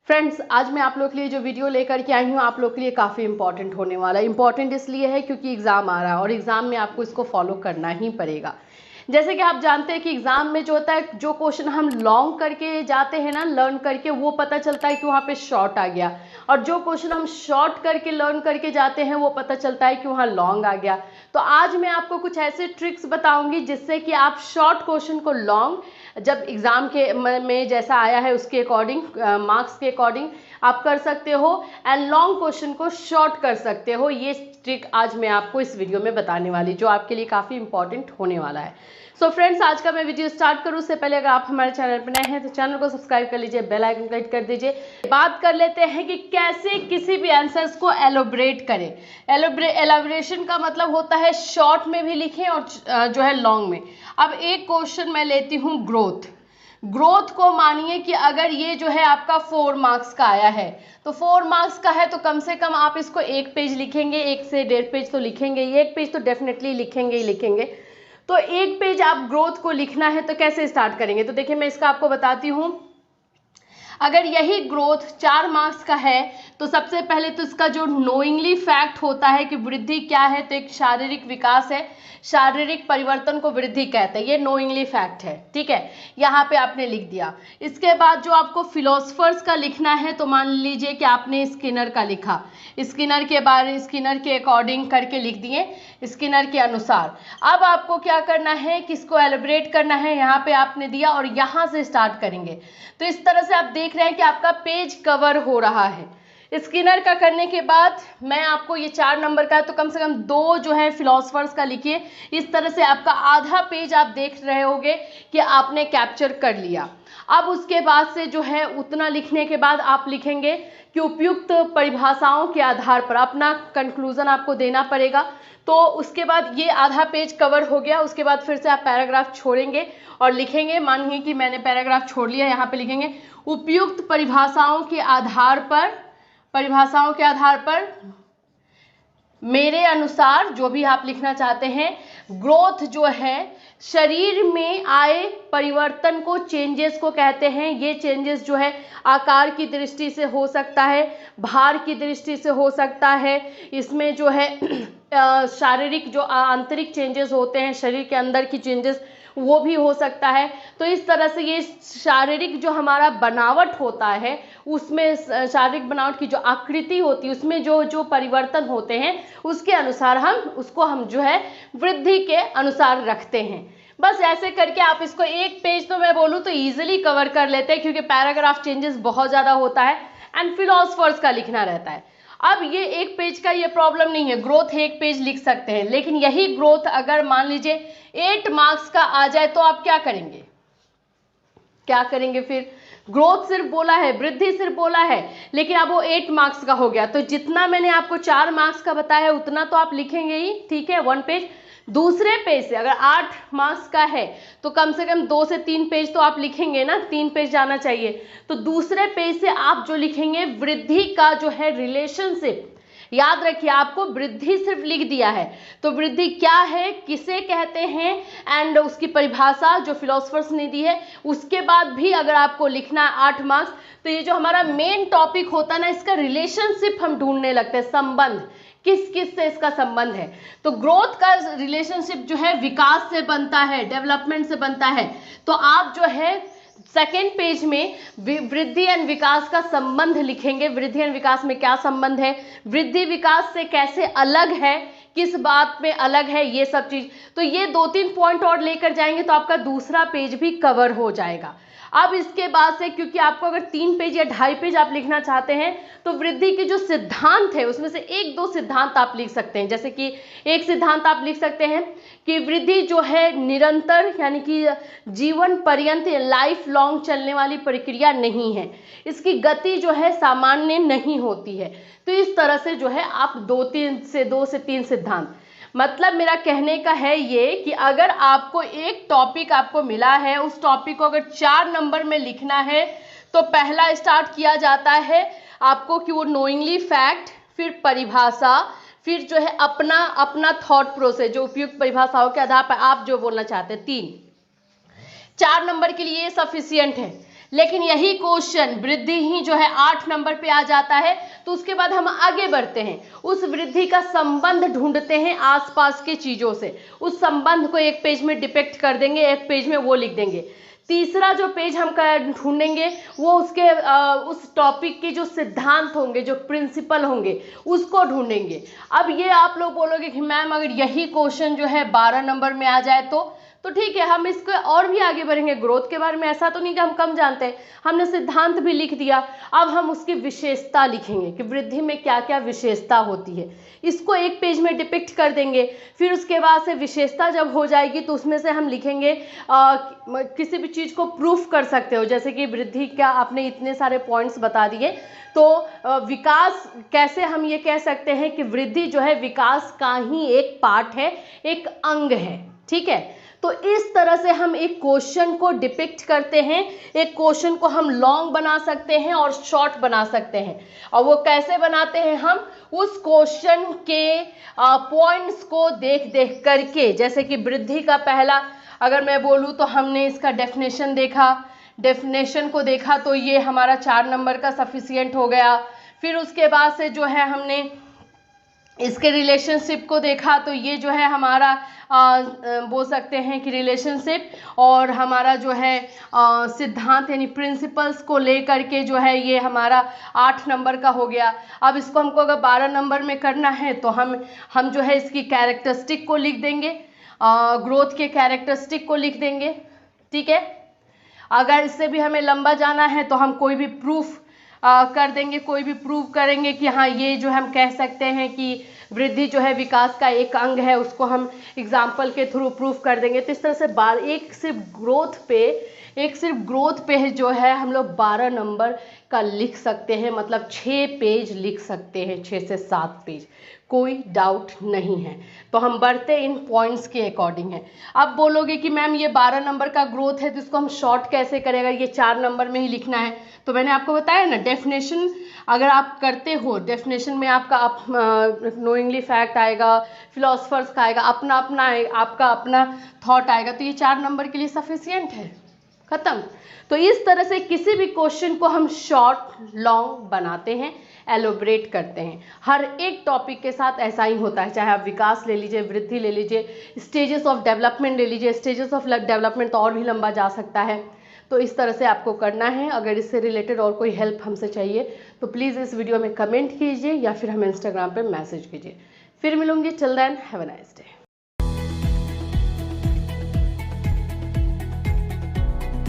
Friends, आज मैं आप लोग के लिए जो वीडियो लेकर के आई हूँ आप लोग के लिए काफ़ी इंपॉर्टेंट होने वाला है। इंपॉर्टेंट इसलिए है क्योंकि एग्ज़ाम आ रहा है और एग्ज़ाम में आपको इसको फॉलो करना ही पड़ेगा। जैसे कि आप जानते हैं कि एग्ज़ाम में जो होता है, जो क्वेश्चन हम लॉन्ग करके जाते हैं ना, लर्न करके, वो पता चलता है कि वहाँ पे शॉर्ट आ गया, और जो क्वेश्चन हम शॉर्ट करके लर्न करके जाते हैं वो पता चलता है कि वहाँ लॉन्ग आ गया। तो आज मैं आपको कुछ ऐसे ट्रिक्स बताऊंगी जिससे कि आप शॉर्ट क्वेश्चन को लॉन्ग, जब एग्ज़ाम के में जैसा आया है उसके अकॉर्डिंग, मार्क्स के अकॉर्डिंग आप कर सकते हो, एंड लॉन्ग क्वेश्चन को शॉर्ट कर सकते हो। ये ट्रिक आज मैं आपको इस वीडियो में बताने वाली, जो आपके लिए काफ़ी इंपॉर्टेंट होने वाला है। सो फ्रेंड्स, आज का मैं वीडियो स्टार्ट करूँ उससे पहले अगर आप हमारे चैनल पर नए हैं तो चैनल को सब्सक्राइब कर लीजिए, बेल आइकन क्लिक कर दीजिए। बात कर लेते हैं कि कैसे किसी भी आंसर्स को एलोबरेट करें। एलोबरेशन का मतलब होता है शॉर्ट में भी लिखें और जो है लॉन्ग में। अब एक क्वेश्चन मैं लेती हूँ, ग्रोथ को मानिए कि अगर ये जो है आपका 4 मार्क्स का आया है, तो 4 मार्क्स का है तो कम से कम आप इसको 1 पेज लिखेंगे, 1 से 1.5 पेज तो लिखेंगे, 1 पेज तो डेफिनेटली लिखेंगे ही लिखेंगे। तो 1 पेज आप ग्रोथ को लिखना है तो कैसे स्टार्ट करेंगे, तो देखिए मैं इसका आपको बताती हूँ। अगर यही ग्रोथ 4 मार्क्स का है तो सबसे पहले तो इसका जो नोइंगली फैक्ट होता है कि वृद्धि क्या है, तो एक शारीरिक विकास है, शारीरिक परिवर्तन को वृद्धि कहते हैं, ये नोइंगली फैक्ट है। ठीक है, यहाँ पे आपने लिख दिया। इसके बाद जो आपको फिलोसफर्स का लिखना है, तो मान लीजिए कि आपने स्किनर का लिखा, स्किनर के बारे, स्किनर के अकॉर्डिंग करके लिख दिए, स्किनर के अनुसार। अब आपको क्या करना है, किसको एलिब्रेट करना है, यहाँ पे आपने दिया और यहाँ से स्टार्ट करेंगे। तो इस तरह से आप देख रहे हैं कि आपका पेज कवर हो रहा है। स्किनर का करने के बाद मैं आपको, ये 4 नंबर का है तो कम से कम 2 जो है फिलोसफर्स का लिखिए। इस तरह से आपका आधा पेज आप देख रहे होंगे कि आपने कैप्चर कर लिया। अब उसके बाद से जो है उतना लिखने के बाद आप लिखेंगे कि उपयुक्त परिभाषाओं के आधार पर अपना कंक्लूजन आपको देना पड़ेगा। तो उसके बाद ये आधा पेज कवर हो गया। उसके बाद फिर से आप पैराग्राफ छोड़ेंगे और लिखेंगे, मानिए कि मैंने पैराग्राफ छोड़ लिया, यहाँ पे लिखेंगे उपयुक्त परिभाषाओं के आधार पर मेरे अनुसार, जो भी आप लिखना चाहते हैं, ग्रोथ जो है शरीर में आए परिवर्तन को, चेंजेस को कहते हैं। ये चेंजेस जो है आकार की दृष्टि से हो सकता है, भार की दृष्टि से हो सकता है, इसमें जो है शारीरिक जो आंतरिक चेंजेस होते हैं, शरीर के अंदर की चेंजेस, वो भी हो सकता है। तो इस तरह से ये शारीरिक जो हमारा बनावट होता है, उसमें शारीरिक बनावट की जो आकृति होती है, उसमें जो जो परिवर्तन होते हैं, उसके अनुसार हम जो है वृद्धि के अनुसार रखते हैं। बस ऐसे करके आप इसको 1 पेज, तो मैं बोलूँ तो ईजिली कवर कर लेते हैं, क्योंकि पैराग्राफ चेंजेस बहुत ज़्यादा होता है एंड फिलोसफर्स का लिखना रहता है। अब ये 1 पेज का ये प्रॉब्लम नहीं है, ग्रोथ 1 पेज लिख सकते हैं, लेकिन यही ग्रोथ अगर मान लीजिए 8 मार्क्स का आ जाए तो आप क्या करेंगे, फिर ग्रोथ सिर्फ बोला है, वृद्धि सिर्फ बोला है, लेकिन अब वो 8 मार्क्स का हो गया, तो जितना मैंने आपको 4 मार्क्स का बताया है उतना तो आप लिखेंगे ही। ठीक है, 1 पेज। दूसरे पेज से अगर 8 मार्क्स का है तो कम से कम 2 से 3 पेज तो आप लिखेंगे ना, 3 पेज जाना चाहिए। तो दूसरे पेज से आप जो लिखेंगे, वृद्धि का जो है रिलेशनशिप, याद रखिए आपको वृद्धि सिर्फ लिख दिया है, तो वृद्धि क्या है, किसे कहते हैं, एंड उसकी परिभाषा जो फिलोसफर्स ने दी है, उसके बाद भी अगर आपको लिखना है 8 मार्क्स, तो ये जो हमारा मेन टॉपिक होता है ना, इसका रिलेशनशिप हम ढूंढने लगते हैं, संबंध, किस किस से इसका संबंध है। तो ग्रोथ का रिलेशनशिप जो है विकास से बनता है, डेवलपमेंट से बनता है। तो आप जो है 2nd पेज में वृद्धि एंड विकास का संबंध लिखेंगे। वृद्धि एंड विकास में क्या संबंध है, वृद्धि विकास से कैसे अलग है, किस बात में अलग है, ये सब चीज। तो ये 2-3 पॉइंट और लेकर जाएंगे तो आपका दूसरा पेज भी कवर हो जाएगा। अब इसके बाद से, क्योंकि आपको अगर 3 पेज या 2.5 पेज आप लिखना चाहते हैं, तो वृद्धि के जो सिद्धांत है उसमें से 1-2 सिद्धांत आप लिख सकते हैं। जैसे कि एक सिद्धांत आप लिख सकते हैं कि वृद्धि जो है निरंतर, यानी कि जीवन पर्यंत, लाइफ लॉन्ग चलने वाली प्रक्रिया नहीं है, इसकी गति जो है सामान्य नहीं होती है। तो इस तरह से जो है आप 2 से 3 सिद्धांत, मतलब मेरा कहने का है ये कि अगर आपको एक टॉपिक आपको मिला है, उस टॉपिक को अगर 4 नंबर में लिखना है, तो पहला स्टार्ट किया जाता है आपको कि वो नोइंगली फैक्ट, फिर परिभाषा, फिर जो है अपना थॉट प्रोसेस, जो उपयुक्त परिभाषाओं के आधार पर आप जो बोलना चाहते हैं। 4 नंबर के लिए सफिशियंट है, लेकिन यही क्वेश्चन वृद्धि ही जो है 8 नंबर पे आ जाता है, तो उसके बाद हम आगे बढ़ते हैं, उस वृद्धि का संबंध ढूंढते हैं आसपास के चीजों से, उस संबंध को एक पेज में डिपिक्ट कर देंगे, एक पेज में वो लिख देंगे। तीसरा जो पेज हम ढूंढेंगे वो उसके उस टॉपिक के जो सिद्धांत होंगे, जो प्रिंसिपल होंगे, उसको ढूंढेंगे। अब ये आप लोग बोलोगे कि मैम अगर यही क्वेश्चन जो है 12 नंबर में आ जाए तो ठीक है, हम इसको और भी आगे बढ़ेंगे। ग्रोथ के बारे में ऐसा तो नहीं कि हम कम जानते हैं, हमने सिद्धांत भी लिख दिया, अब हम उसकी विशेषता लिखेंगे कि वृद्धि में क्या क्या विशेषता होती है, इसको एक पेज में डिपिक्ट कर देंगे। फिर उसके बाद से विशेषता जब हो जाएगी तो उसमें से हम लिखेंगे किसी भी चीज़ को प्रूफ कर सकते हो, जैसे कि वृद्धि का आपने इतने सारे पॉइंट्स बता दिए, तो विकास कैसे हम ये कह सकते हैं कि वृद्धि जो है विकास का ही एक पार्ट है, एक अंग है, ठीक है। तो इस तरह से हम एक क्वेश्चन को डिपिक्ट करते हैं, एक क्वेश्चन को हम लॉन्ग बना सकते हैं और शॉर्ट बना सकते हैं। और वो कैसे बनाते हैं, हम उस क्वेश्चन के पॉइंट्स को देख देख करके, जैसे कि वृद्धि का पहला अगर मैं बोलूँ तो हमने इसका डेफिनेशन देखा, डेफिनेशन को देखा तो ये हमारा 4 नंबर का सफिशिएंट हो गया। फिर उसके बाद से जो है हमने इसके रिलेशनशिप को देखा तो ये जो है हमारा बोल सकते हैं कि रिलेशनशिप, और हमारा जो है सिद्धांत यानी प्रिंसिपल्स को लेकर के जो है ये हमारा 8 नंबर का हो गया। अब इसको हमको अगर 12 नंबर में करना है तो हम जो है इसकी कैरेक्टरिस्टिक को लिख देंगे, ग्रोथ के कैरेक्टरिस्टिक को लिख देंगे, ठीक है। अगर इससे भी हमें लंबा जाना है तो हम कोई भी प्रूफ कर देंगे, कोई भी प्रूव करेंगे कि हाँ ये जो हम कह सकते हैं कि वृद्धि जो है विकास का एक अंग है, उसको हम एग्जाम्पल के थ्रू प्रूफ कर देंगे। तो इस तरह से एक सिर्फ ग्रोथ पे जो है हम लोग 12 नंबर का लिख सकते हैं, मतलब 6 पेज लिख सकते हैं, 6 से 7 पेज, कोई डाउट नहीं है। तो हम बढ़ते इन पॉइंट्स के अकॉर्डिंग है। अब बोलोगे कि मैम ये 12 नंबर का ग्रोथ है तो इसको हम शॉर्ट कैसे करें, अगर ये 4 नंबर में ही लिखना है। तो मैंने आपको बताया ना, डेफिनेशन अगर आप करते हो, डेफिनेशन में आपका नोइंगली फैक्ट आएगा, फिलोसफर्स का आएगा, आपका अपना थॉट आएगा, तो ये 4 नंबर के लिए सफिशिएंट है, खत्म। तो इस तरह से किसी भी क्वेश्चन को हम शॉर्ट लॉन्ग बनाते हैं, एलोबरेट करते हैं। हर एक टॉपिक के साथ ऐसा ही होता है, चाहे आप विकास ले लीजिए, वृद्धि ले लीजिए, स्टेजेस ऑफ डेवलपमेंट ले लीजिए, स्टेजेस ऑफ डेवलपमेंट तो और भी लंबा जा सकता है। तो इस तरह से आपको करना है। अगर इससे रिलेटेड और कोई हेल्प हमसे चाहिए तो प्लीज़ इस वीडियो में कमेंट कीजिए या फिर हमें इंस्टाग्राम पे मैसेज कीजिए। फिर मिलूंगी, till then have a nice day.